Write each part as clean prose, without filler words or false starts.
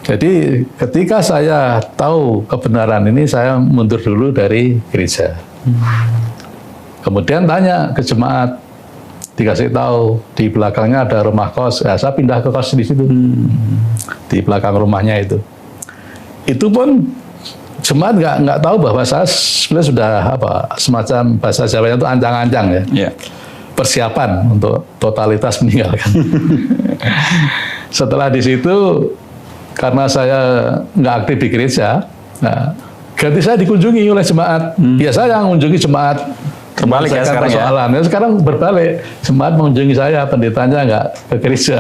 Jadi ketika saya tahu kebenaran ini, saya mundur dulu dari gereja. Kemudian tanya ke jemaat, dikasih tahu di belakangnya ada rumah kos. Ya, saya pindah ke kos di situ, di belakang rumahnya itu. Itu pun jemaat nggak tahu bahwa saya sebenarnya sudah semacam bahasa Jawanya itu ancang-ancang ya. Yeah. Persiapan untuk totalitas meninggalkan. Setelah di situ, karena saya nggak aktif di gereja, nah, ganti saya dikunjungi oleh jemaat. Biasa yang mengunjungi jemaat. Terbalik ya sekarang persoalan. Ya. Sekarang berbalik, jemaat mengunjungi saya, pendetanya nggak ke gereja.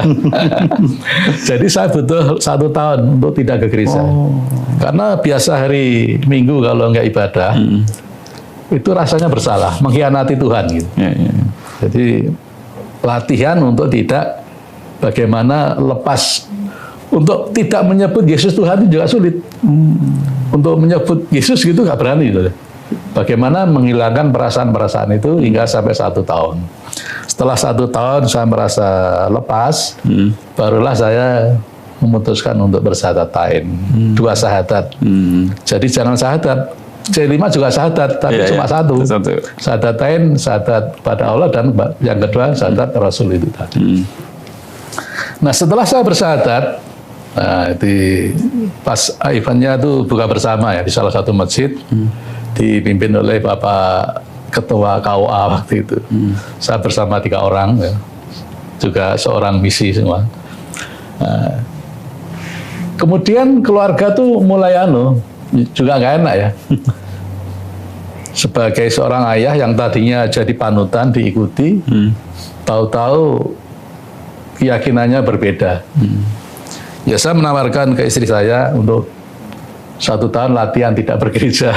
Jadi saya butuh 1 tahun untuk tidak ke gereja. Karena biasa hari Minggu kalau nggak ibadah, itu rasanya bersalah, mengkhianati Tuhan gitu. Jadi latihan untuk tidak bagaimana lepas, untuk tidak menyebut Yesus Tuhan itu juga sulit. Untuk menyebut Yesus gitu nggak berani gitu. Bagaimana menghilangkan perasaan-perasaan itu hingga sampai 1 tahun. Setelah 1 tahun saya merasa lepas, barulah saya memutuskan untuk bersyahadat-tain. 2 syahadat. Jadi jangan syahadat. C5 juga syahadat, tapi cuma satu. Syahadat-tain, syahadat pada Allah, dan yang kedua syahadat Rasul itu tadi. Nah setelah saya bersyahadat, nah, pas eventnya itu buka bersama ya di salah satu masjid, dipimpin oleh Bapak Ketua KUA waktu itu. Saya bersama 3 orang, ya, juga seorang misi semua. Nah, kemudian keluarga tuh mulai juga nggak enak ya. Sebagai seorang ayah yang tadinya jadi panutan diikuti, tahu-tahu keyakinannya berbeda. Ya saya menawarkan ke istri saya untuk 1 tahun latihan tidak bergereja.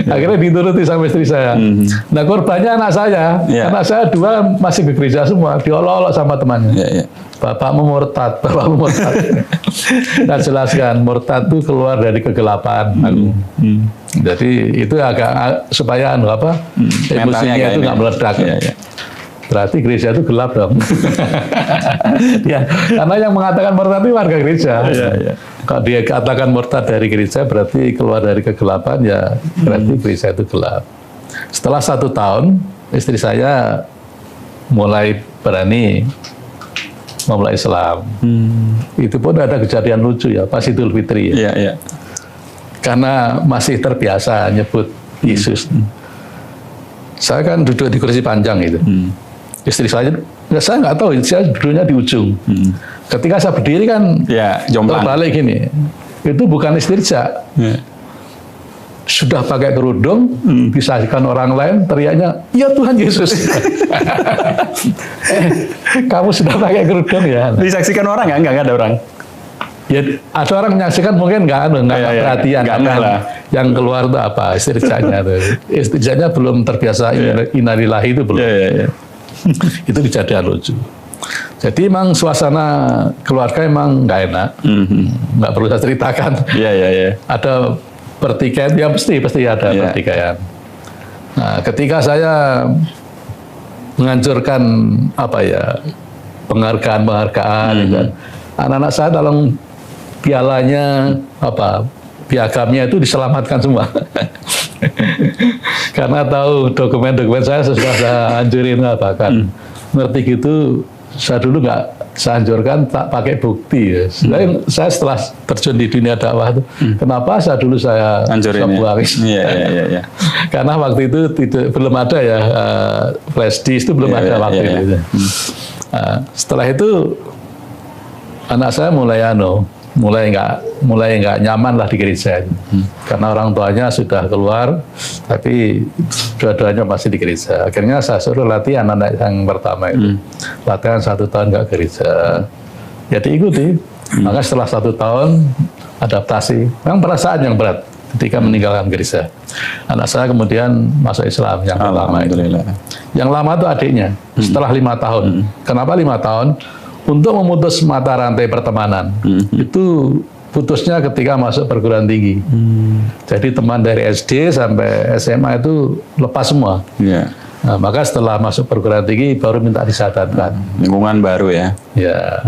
Akhirnya dituruti sama istri saya. Nah korbannya anak saya. Anak saya 2 masih ke gereja semua, diolok-olok sama temannya. Bapakmu murtad, bapakmu murtad. Dan jelaskan, murtad itu keluar dari kegelapan. Jadi itu agak supaya emosinya itu nggak meledak. Berarti gereja itu gelap dong. Ya, karena yang mengatakan murtad itu warga gereja. Kalau dia katakan murtad dari gereja, berarti keluar dari kegelapan, ya berarti gereja itu gelap. Setelah 1 tahun, istri saya mulai berani memulai Islam. Itu pun ada kejadian lucu ya, pas Idul Fitri ya. Karena masih terbiasa nyebut Yesus. Saya kan duduk di kursi panjang gitu. Istri saya nggak tahu, saya duduknya di ujung. Ketika saya berdiri kan terbalik gini. Itu bukan istirja. Sudah pakai kerudung, disaksikan orang lain, teriaknya, ya Tuhan Yesus. Kamu sudah pakai kerudung ya? Disaksikan orang ya? Enggak ada orang? Ya, ada orang menyaksikan mungkin nggak perhatian. Yang keluar itu apa? Istirjanya. Istirjanya belum terbiasa innalillahi itu belum. Itu kejadian lucu. Jadi emang suasana keluarga emang nggak enak. Nggak perlu saya ceritakan. Ada pertikaian, ya pasti ada pertikaian. Nah, ketika saya menganjurkan penghargaan, anak-anak saya dalam pialanya piagamnya itu diselamatkan semua. Karena tahu dokumen-dokumen saya sudah saya anjurin ngerti gitu. Saya dulu nggak saya anjurkan tak pakai bukti. Saya setelah terjun di dunia dakwah itu, kenapa dulu saya buang? Karena waktu itu belum ada ya flash disk itu belum ada waktu itu. Setelah itu anak saya mulai nggak nyaman lah di gereja, karena orang tuanya sudah keluar, tapi dua-duanya masih di gereja. Akhirnya saya suruh latihan anak yang pertama itu, latihan 1 tahun nggak gereja, ya diikuti. Maka setelah 1 tahun adaptasi, memang perasaan yang berat ketika meninggalkan gereja. Anak saya kemudian masuk Islam yang pertama itu. Yang lama itu adiknya, setelah 5 tahun. Kenapa 5 tahun? Untuk memutus mata rantai pertemanan. Itu putusnya ketika masuk perguruan tinggi. Jadi teman dari SD sampai SMA itu lepas semua. Nah, maka setelah masuk perguruan tinggi baru minta disyahadatkan. Lingkungan baru ya. Ya.